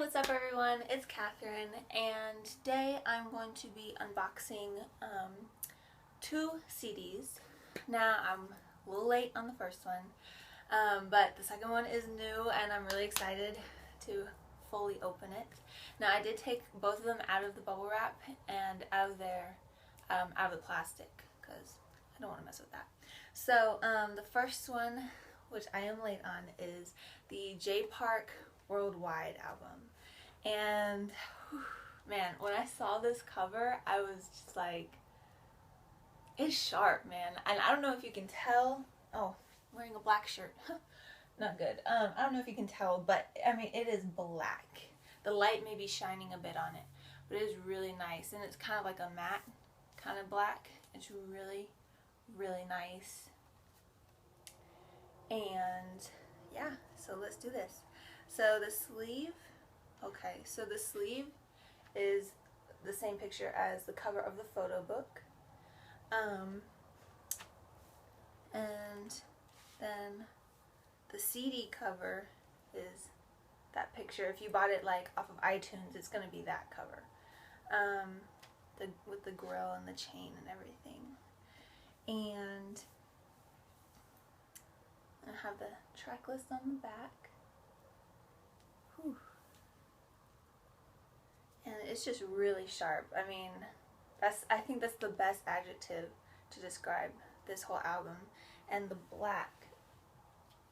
what's up everyone? It's Catherine, and today I'm going to be unboxing two CDs. Now I'm a little late on the first one, but the second one is new and I'm really excited to fully open it. Now I did take both of them out of the bubble wrap and out of the plastic because I don't want to mess with that. So the first one, which I am late on, is the J Park Worldwide album. And whew, man, when I saw this cover, I was just like, it's sharp, man. And I don't know if you can tell. Oh, I'm wearing a black shirt. Not good. I don't know if you can tell, but I mean, it is black. The light may be shining a bit on it, but it is really nice. And it's kind of like a matte kind of black. It's really, really nice. And yeah, so let's do this. So the sleeve, okay, so the sleeve is the same picture as the cover of the photo book. And then the CD cover is that picture. If you bought it like off of iTunes, it's going to be that cover. With the grill and the chain and everything. And I have the track list on the back. Whew. And it's just really sharp. I mean, I think that's the best adjective to describe this whole album. And the black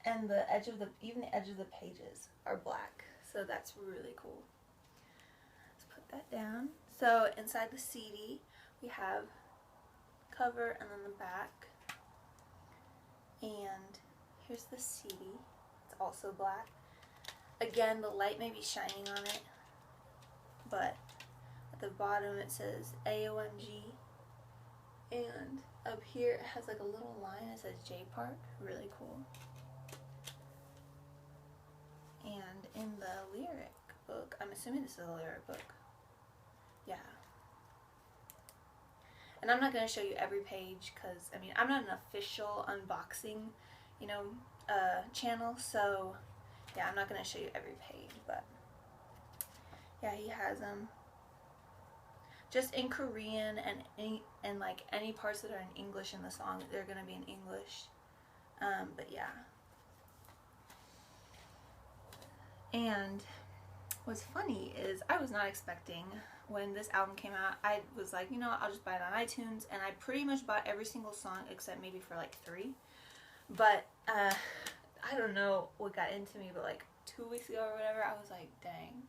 and the edge of even the edge of the pages are black. So that's really cool. Let's put that down. So inside the CD, we have cover and then the back. And here's the CD. It's also black. Again, the light may be shining on it, but at the bottom it says AOMG, and up here it has like a little line that says J Park. Really cool. And in the lyric book, I'm assuming this is a lyric book. Yeah. And I'm not going to show you every page because, I mean, I'm not an official unboxing, channel, so yeah, I'm not going to show you every page, but yeah, he has them just in Korean and like any parts that are in English in the song, they're going to be in English, but yeah. And what's funny is I was not expecting, when this album came out, I was like, I'll just buy it on iTunes, and I pretty much bought every single song except maybe for like 3. But I don't know what got into me, but like 2 weeks ago or whatever, I was like, dang,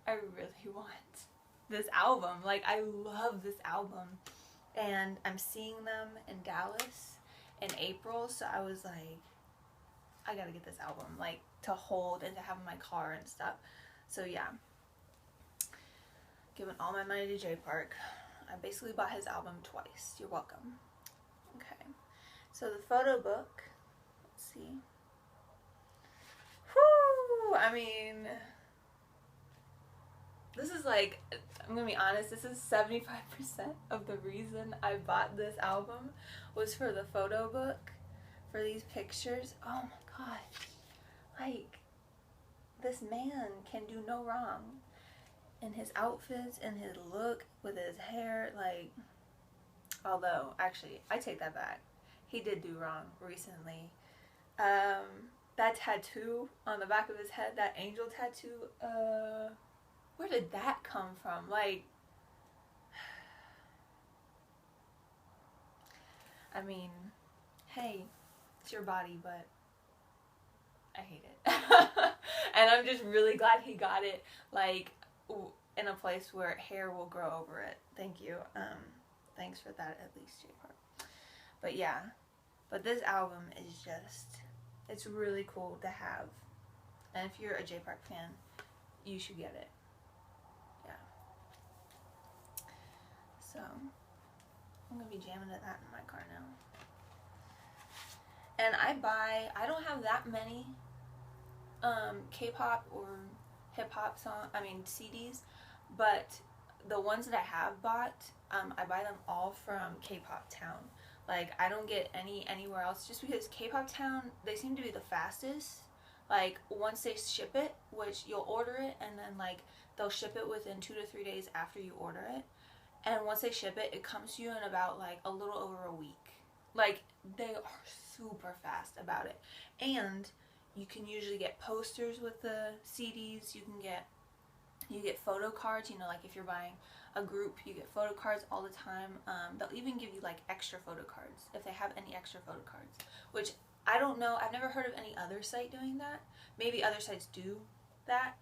I really want this album. Like, I love this album. And I'm seeing them in Dallas in April, so I was like, I gotta get this album, like, to hold and to have in my car and stuff. So yeah, giving all my money to J Park. I basically bought his album twice. You're welcome. Okay, so the photo book, let's see. Whoo! I mean, this is like, I'm gonna be honest, this is 75% of the reason I bought this album was for the photo book, for these pictures. Oh my gosh, like, this man can do no wrong in his outfits and his look with his hair, like, although, actually, I take that back. He did do wrong recently. That tattoo on the back of his head, that angel tattoo, where did that come from? Like, I mean, hey, it's your body, but I hate it. And I'm just really glad he got it, like, in a place where hair will grow over it. Thank you. Thanks for that, at least, J Park. But yeah, but this album is just, it's really cool to have. And if you're a J Park fan, you should get it. Yeah. So, I'm going to be jamming to that in my car now. And I don't have that many K-pop or hip-hop CDs, but the ones that I have bought, I buy them all from K-pop Town. Like, I don't get anywhere else, just because K-pop Town, they seem to be the fastest. like once they ship it, which you'll order it and then like they'll ship it within 2 to 3 days after you order it. And once they ship it, it comes to you in about like a little over a week. Like they are super fast about it. And you can usually get posters with the CDs. You get photo cards, you know, like if you're buying a group, you get photo cards all the time. They'll even give you like extra photo cards if they have any extra photo cards, which I don't know. I've never heard of any other site doing that. Maybe other sites do that.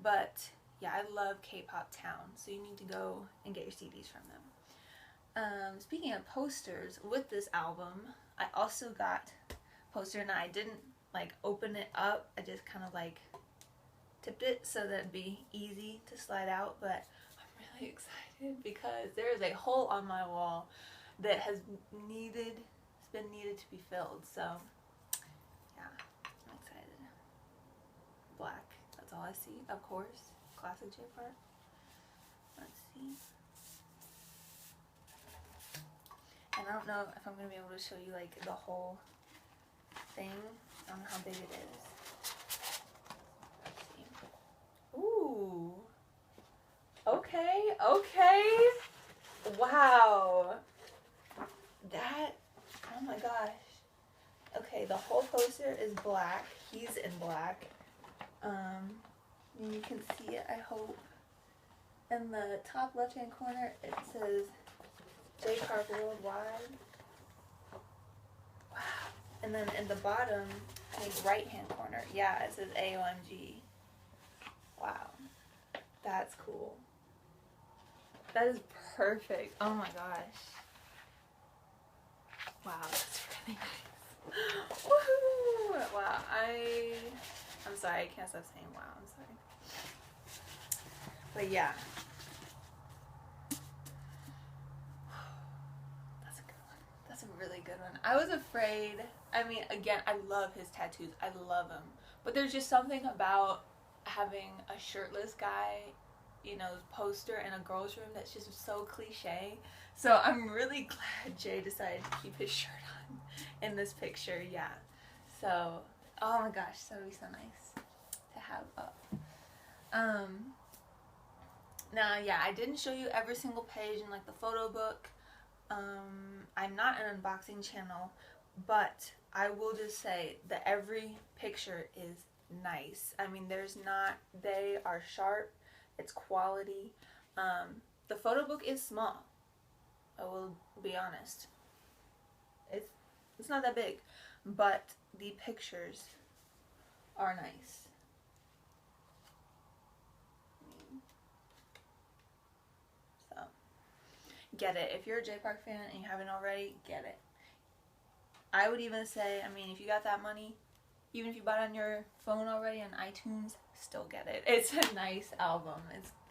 But yeah, I love K-Pop Town, so you need to go and get your CDs from them. Speaking of posters, with this album, I also got a poster, and I didn't like open it up. I just kind of like tipped it so that it'd be easy to slide out. But I'm really excited because there is a hole on my wall that has been needed to be filled. So yeah, I'm excited. Black, that's all I see, of course. Classic J Park. Let's see. And I don't know if I'm going to be able to show you like the whole thing. I don't know how big it is. Let's see. Ooh. Okay, okay. Wow. That, oh my gosh. Okay, the whole poster is black. He's in black. You can see it, I hope. In the top left-hand corner, it says J Park Worldwide. Wow. And then in the bottom, I think right-hand corner, yeah, it says AOMG. Wow. That's cool. That is perfect. Oh my gosh. Wow, that's really nice. Woohoo! Wow, I'm sorry, I can't stop saying wow, I'm sorry. But yeah. That's a good one. That's a really good one. I was afraid, I mean, again, I love his tattoos. I love him. But there's just something about having a shirtless guy, you know, poster in a girl's room that's just so cliche. So I'm really glad Jay decided to keep his shirt on in this picture. Yeah. So, oh my gosh, that would be so nice to have up. Now, yeah, I didn't show you every single page in like the photo book. I'm not an unboxing channel, but I will just say that every picture is nice. I mean, they are sharp. It's quality. The photo book is small. I will be honest. It's not that big, but the pictures are nice. So, get it. If you're a J Park fan and you haven't already, get it. I would even say, I mean, if you got that money, even if you bought it on your phone already on iTunes, still get it. It's a nice album.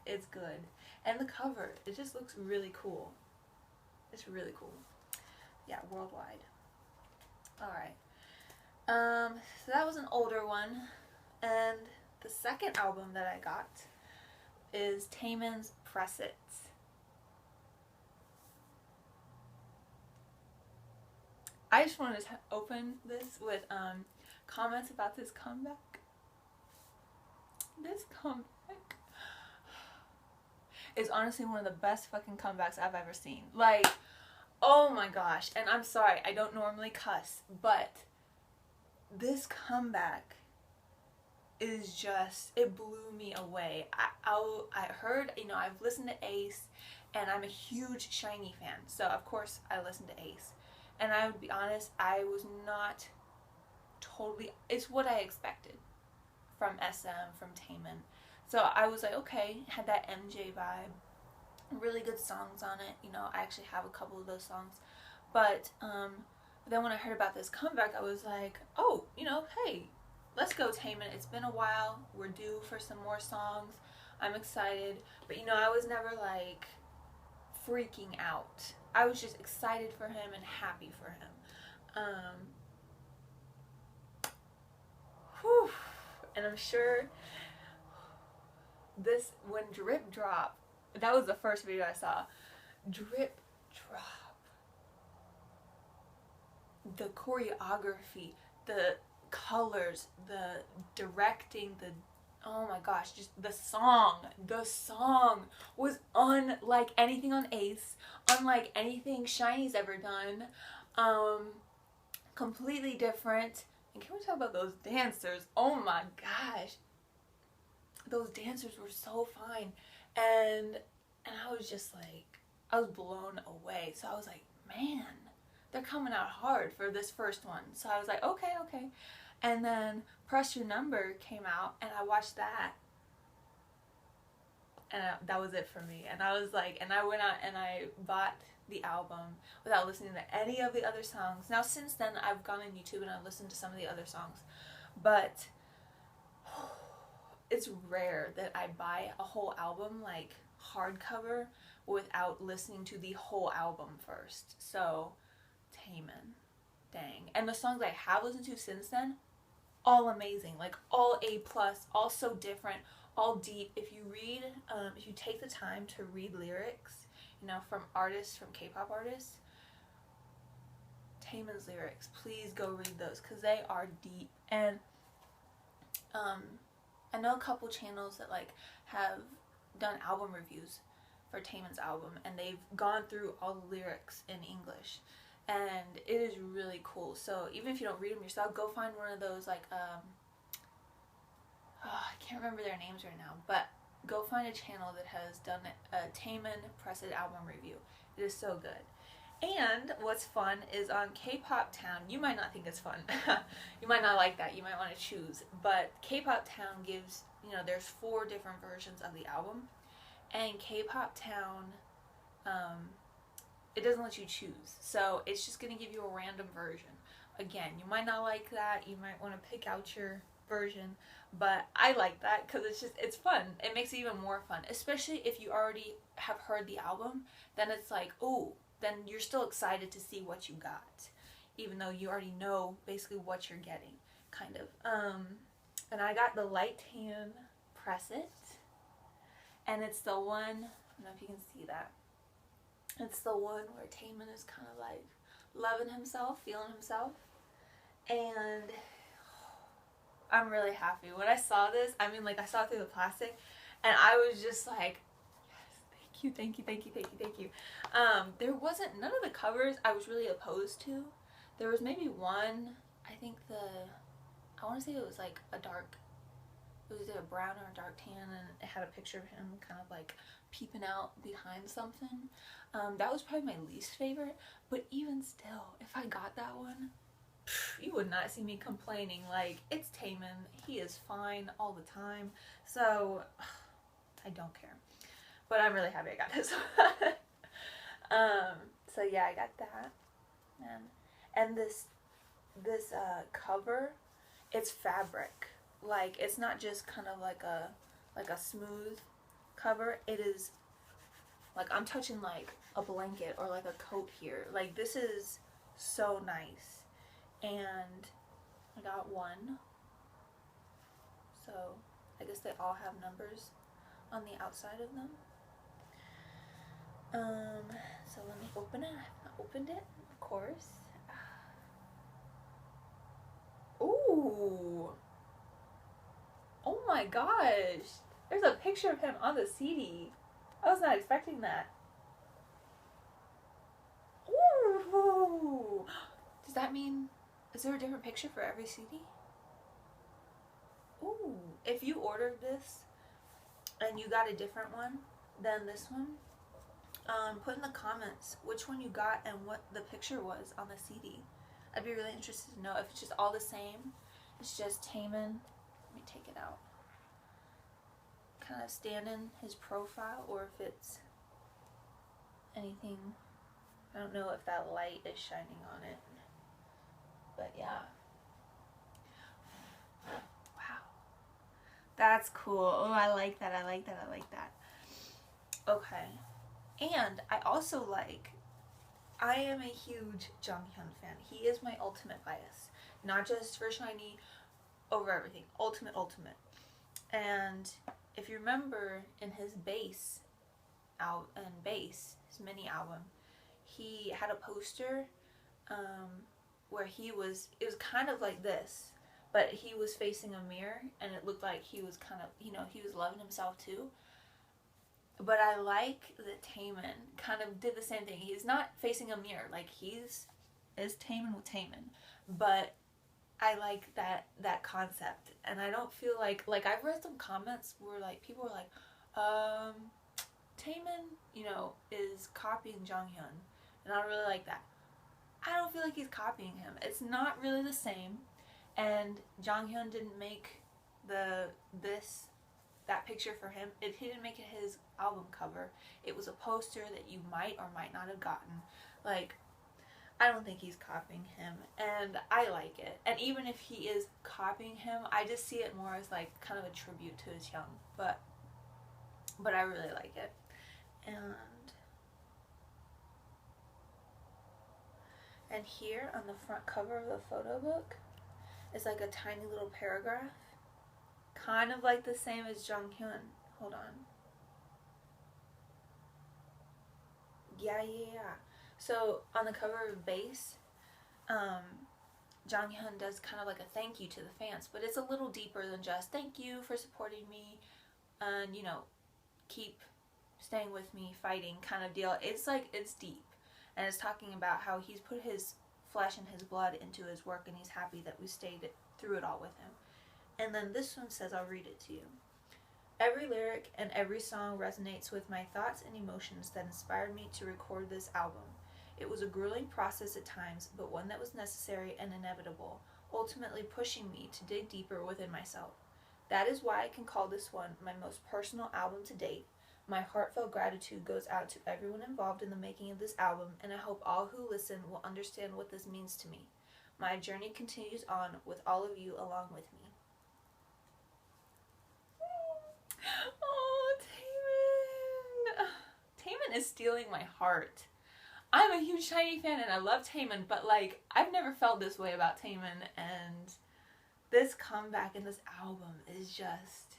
It's good. And the cover, it just looks really cool. It's really cool. Yeah, Worldwide. Alright. So that was an older one. And the second album that I got is Taemin's Press It. I just wanted to open this with comments about this comeback. This comeback is honestly one of the best fucking comebacks I've ever seen. Like, oh my gosh. And I'm sorry, I don't normally cuss, but this comeback is just, it blew me away. I heard, you know, I've listened to Ace, and I'm a huge SHINee fan, so of course I listened to Ace. And I would be honest, I was not totally, it's what I expected from SM, from Taemin. So I was like, okay, had that MJ vibe, really good songs on it. You know, I actually have a couple of those songs. But then when I heard about this comeback, I was like, oh, you know, hey, let's go Taemin. It's been a while. We're due for some more songs. I'm excited. But, you know, I was never like freaking out. I was just excited for him and happy for him. Whew. And I'm sure this, when Drip Drop, that was the first video I saw. Drip Drop. The choreography, the colors, the directing, the oh my gosh, just the song was unlike anything on Ace, unlike anything Shiny's ever done. Completely different. And can we talk about those dancers? Oh my gosh, those dancers were so fine. And I was just like, I was blown away. So I was like, man, they're coming out hard for this first one. So I was like, okay. And then Press Your Number came out, and I watched that, and that was it for me. And I was like, and I went out and I bought the album without listening to any of the other songs. Now since then, I've gone on YouTube and I've listened to some of the other songs, but it's rare that I buy a whole album, like hardcover, without listening to the whole album first. So Taemin, dang. And the songs I have listened to since then, all amazing, like all A+, all so different, all deep. If you read, if you take the time to read lyrics, you know, from artists, from K-pop artists, Taemin's lyrics, please go read those, because they are deep. And I know a couple channels that like have done album reviews for Taemin's album, and they've gone through all the lyrics in English, and it is really cool. So even if you don't read them yourself, go find one of those, like I can't remember their names right now, but go find a channel that has done a Taemin Press It album review. It is so good. And what's fun is on K-Pop Town, you might not think it's fun. You might not like that. You might want to choose. But K-Pop Town gives, you know, there's 4 different versions of the album. And K-Pop Town, it doesn't let you choose. So it's just going to give you a random version. Again, you might not like that. You might want to pick out your version. But I like that because it's fun. It makes it even more fun. Especially if you already have heard the album. Then it's like, ooh. Then you're still excited to see what you got, even though you already know basically what you're getting, kind of. And I got the Light Tan Press It, and it's the one, I don't know if you can see that, it's the one where Taemin is kind of like loving himself, feeling himself, and I'm really happy. When I saw this, I mean, like, I saw it through the plastic, and I was just like, thank you. There wasn't, none of the covers I was really opposed to. There was maybe one, I think I want to say it was like it was either a brown or a dark tan, and it had a picture of him kind of like peeping out behind something. That was probably my least favorite, but even still, if I got that one, you would not see me complaining. Like, it's Taemin, he is fine all the time, so I don't care. But I'm really happy I got this one. So yeah, I got that. And this cover, it's fabric. Like, it's not just kind of like a smooth cover. It is like, I'm touching like a blanket or like a coat here. Like, this is so nice. And I got one. So I guess they all have numbers on the outside of them. So let me open it. I opened it, of course. Ooh. Oh my gosh. There's a picture of him on the CD. I was not expecting that. Ooh. Does that mean, is there a different picture for every CD? Ooh. If you ordered this and you got a different one than this one, put in the comments which one you got and what the picture was on the CD. I'd be really interested to know if it's just all the same. It's just Taemin. Let me take it out. Kind of standing his profile, or if it's anything. I don't know if that light is shining on it. But yeah. Wow. That's cool. Oh, I like that. Okay. And I also I am a huge Jonghyun fan. He is my ultimate bias. Not just for SHINee, over everything. Ultimate. And if you remember in his his mini album, he had a poster where it was kind of like this, but he was facing a mirror, and it looked like he was kind of, you know, he was loving himself too. But I like that Taemin kind of did the same thing. He's not facing a mirror, like is Taemin with Taemin, but I like that concept, and I don't feel like I've read some comments where like people were like, Taemin, you know, is copying Jonghyun, and I don't really like that. I don't feel like he's copying him. It's not really the same, and Jonghyun didn't make that picture for him. He didn't make it his album cover. It was a poster that you might or might not have gotten. Like, I don't think he's copying him, and I like it. And even if he is copying him, I just see it more as like kind of a tribute to his young. But I really like it. And here on the front cover of the photo book is like a tiny little paragraph, kind of like the same as Jonghyun. Hold on. Yeah. So on the cover of Base, Jonghyun does kind of like a thank you to the fans, but it's a little deeper than just thank you for supporting me, and you know, keep staying with me, fighting kind of deal. It's like, it's deep, and it's talking about how he's put his flesh and his blood into his work, and he's happy that we stayed through it all with him. And then this one says, I'll read it to you. Every lyric and every song resonates with my thoughts and emotions that inspired me to record this album. It was a grueling process at times, but one that was necessary and inevitable, ultimately pushing me to dig deeper within myself. That is why I can call this one my most personal album to date. My heartfelt gratitude goes out to everyone involved in the making of this album, and I hope all who listen will understand what this means to me. My journey continues on with all of you along with me. Oh, Taemin is stealing my heart. I'm a huge SHINee fan and I love Taemin, but like, I've never felt this way about Taemin, and this comeback in this album is just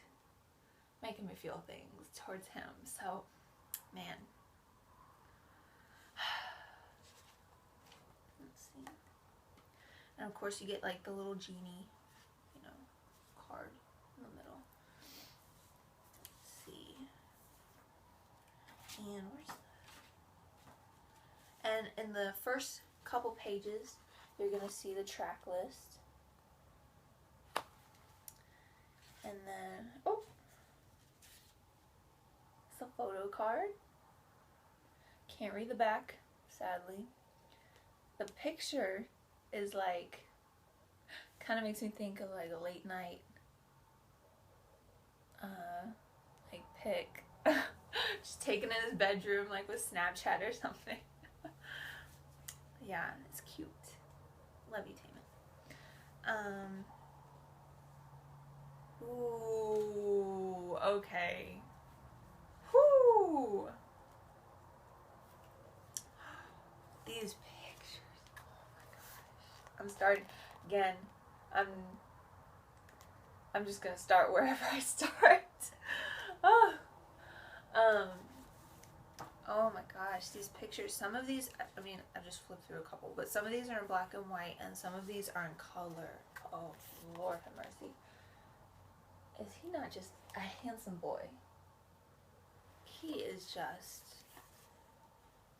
making me feel things towards him. So, man. Let's see. And of course you get like the little genie, you know, card in the middle. Let's see. And where's that? And in the first couple pages, you're going to see the track list. And then, oh, it's a photo card. Can't read the back, sadly. The picture is like, kind of makes me think of like a late night, like pic. Just taken in his bedroom, like with Snapchat or something. Yeah, it's cute. Love you, Taemin. Ooh, okay. Whoo! These pictures. Oh my gosh. I'm starting again. I'm just gonna start wherever I start. Oh. Oh my gosh, these pictures, some of these, I mean, I just flipped through a couple, but some of these are in black and white, and some of these are in color. Oh, Lord have mercy. Is he not just a handsome boy? He is just,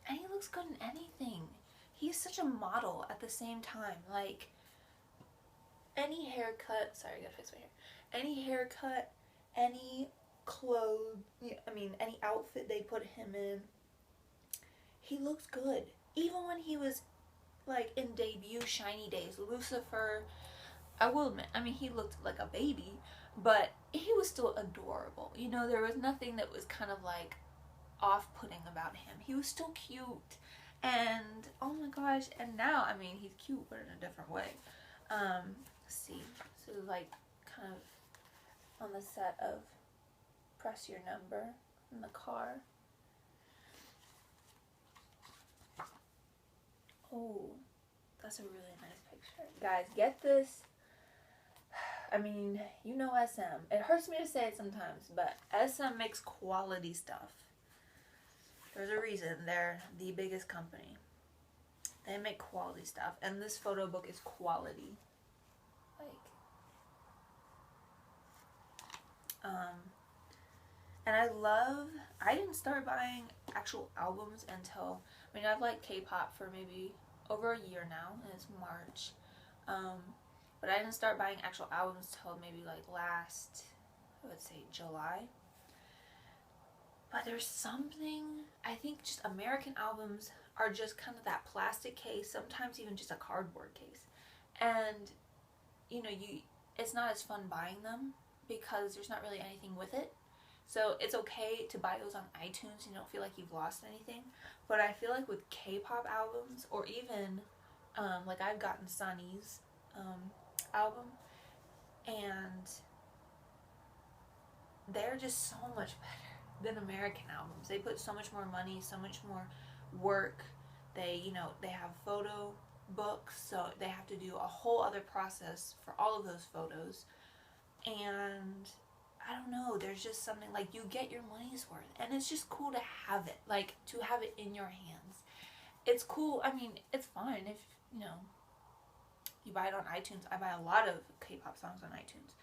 and he looks good in anything. He's such a model at the same time. Like, any haircut, sorry, I gotta fix my hair. Any haircut, any clothes, I mean, any outfit they put him in, he looks good. Even when he was like in debut SHINee days, Lucifer, I will admit, I mean, he looked like a baby, but he was still adorable. You know, there was nothing that was kind of like off-putting about him. He was still cute. And oh my gosh, and now, I mean, he's cute, but in a different way. Let's see. So like kind of on the set of Press Your Number in the car. Oh, that's a really nice picture. Guys, get this. I mean, you know SM. It hurts me to say it sometimes, but SM makes quality stuff. There's a reason they're the biggest company. They make quality stuff, and this photo book is quality. Like, And I didn't start buying actual albums until, I mean, I've liked K-pop for maybe over a year now, and it's March. But I didn't start buying actual albums till maybe like last, I would say, July. But there's something, I think just American albums are just kind of that plastic case, sometimes even just a cardboard case. And, you know, it's not as fun buying them because there's not really anything with it. So it's okay to buy those on iTunes. You don't feel like you've lost anything. But I feel like with K-pop albums, or even, like I've gotten Sunny's album, and they're just so much better than American albums. They put so much more money, so much more work. They, you know, they have photo books, so they have to do a whole other process for all of those photos. And I don't know, there's just something like you get your money's worth, and it's just cool to have it, like to have it in your hands. It's cool. I mean, it's fine if, you know, you buy it on iTunes. I buy a lot of K-pop songs on iTunes.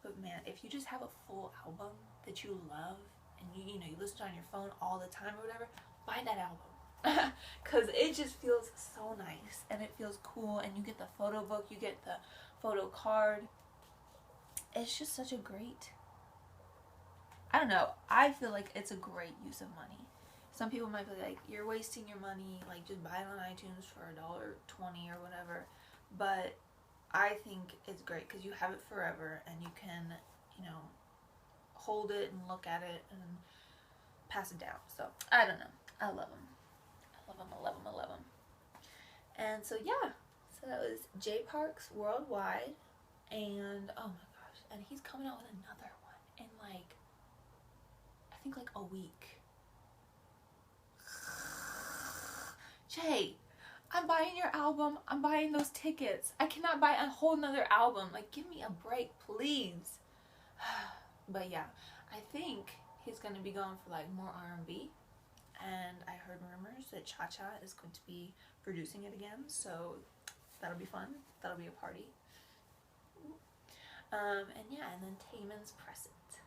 But man, if you just have a full album that you love, and you know, you listen to it on your phone all the time or whatever, buy that album. Because it just feels so nice, and it feels cool, and you get the photo book, you get the photo card. It's just such a great, I don't know, I feel like it's a great use of money. Some people might be like, you're wasting your money, like just buy it on iTunes for $1.20 or whatever. But I think it's great because you have it forever, and you can, you know, hold it and look at it and pass it down. So I don't know, I love them. I love them. And so yeah, so that was Jay Park's Worldwide, and oh my gosh, and he's coming out with another one in like, I think like a week. Jay, I'm buying your album, I'm buying those tickets. I cannot buy a whole nother album. Like, give me a break, please. But yeah, I think he's going to be going for like more R&B. And I heard rumors that Cha-Cha is going to be producing it again. So that'll be fun. That'll be a party. And yeah, and then Taemin's Press It,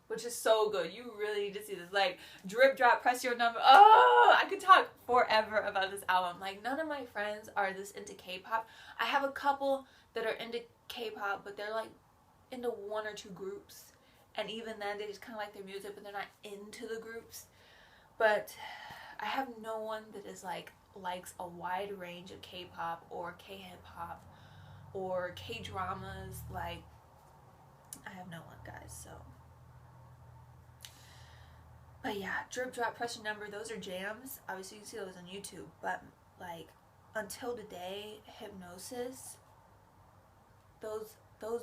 which is so good. You really need to see this. Like, drip drop, press your number. Oh, I could talk forever about this album. Like, none of my friends are this into K-pop. I have a couple that are into K-pop, but they're like into one or two groups. And even then, they just kind of like their music, but they're not into the groups. But I have no one that is like, likes a wide range of K-pop or K-hip-hop or K-dramas. Like, I have no one, guys, so. But yeah, drip, drop, press your number, those are jams. Obviously you can see those on YouTube, but like, Until Today, Hypnosis, those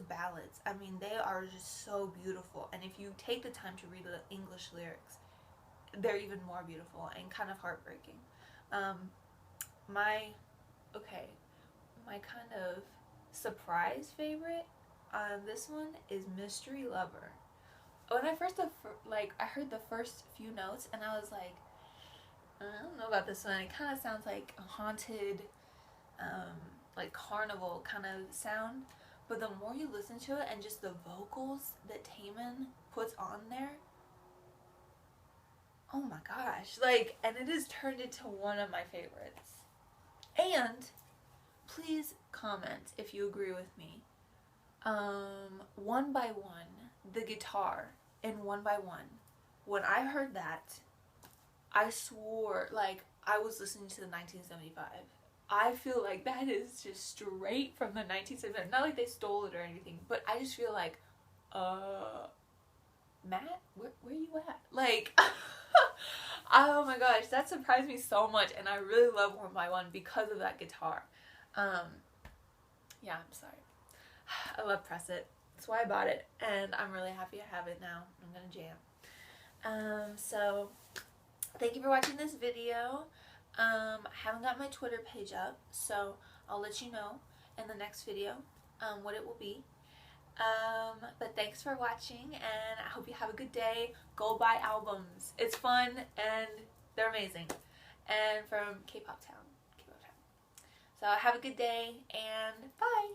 ballads, I mean, they are just so beautiful. And if you take the time to read the English lyrics, they're even more beautiful and kind of heartbreaking. My kind of surprise favorite on this one is Mystery Lover. When I first I heard the first few notes, and I was like, I don't know about this one. It kind of sounds like a haunted, like carnival kind of sound. But the more you listen to it, and just the vocals that Taemin puts on there, oh my gosh, like, and it has turned into one of my favorites. And please comment if you agree with me. One by One, the guitar in One by One, when I heard that, I swore like I was listening to the 1975. I feel like that is just straight from the 1975. Not like they stole it or anything, but I just feel like, Matt, where you at? Like, oh my gosh, that surprised me so much, and I really love One by One because of that guitar. Yeah, I'm sorry. I love Press It. That's why I bought it, and I'm really happy I have it now. I'm gonna jam. So thank you for watching this video. I haven't got my Twitter page up, so I'll let you know in the next video what it will be. But thanks for watching, and I hope you have a good day. Go buy albums. It's fun, and they're amazing. And from K-Pop Town. So have a good day, and bye!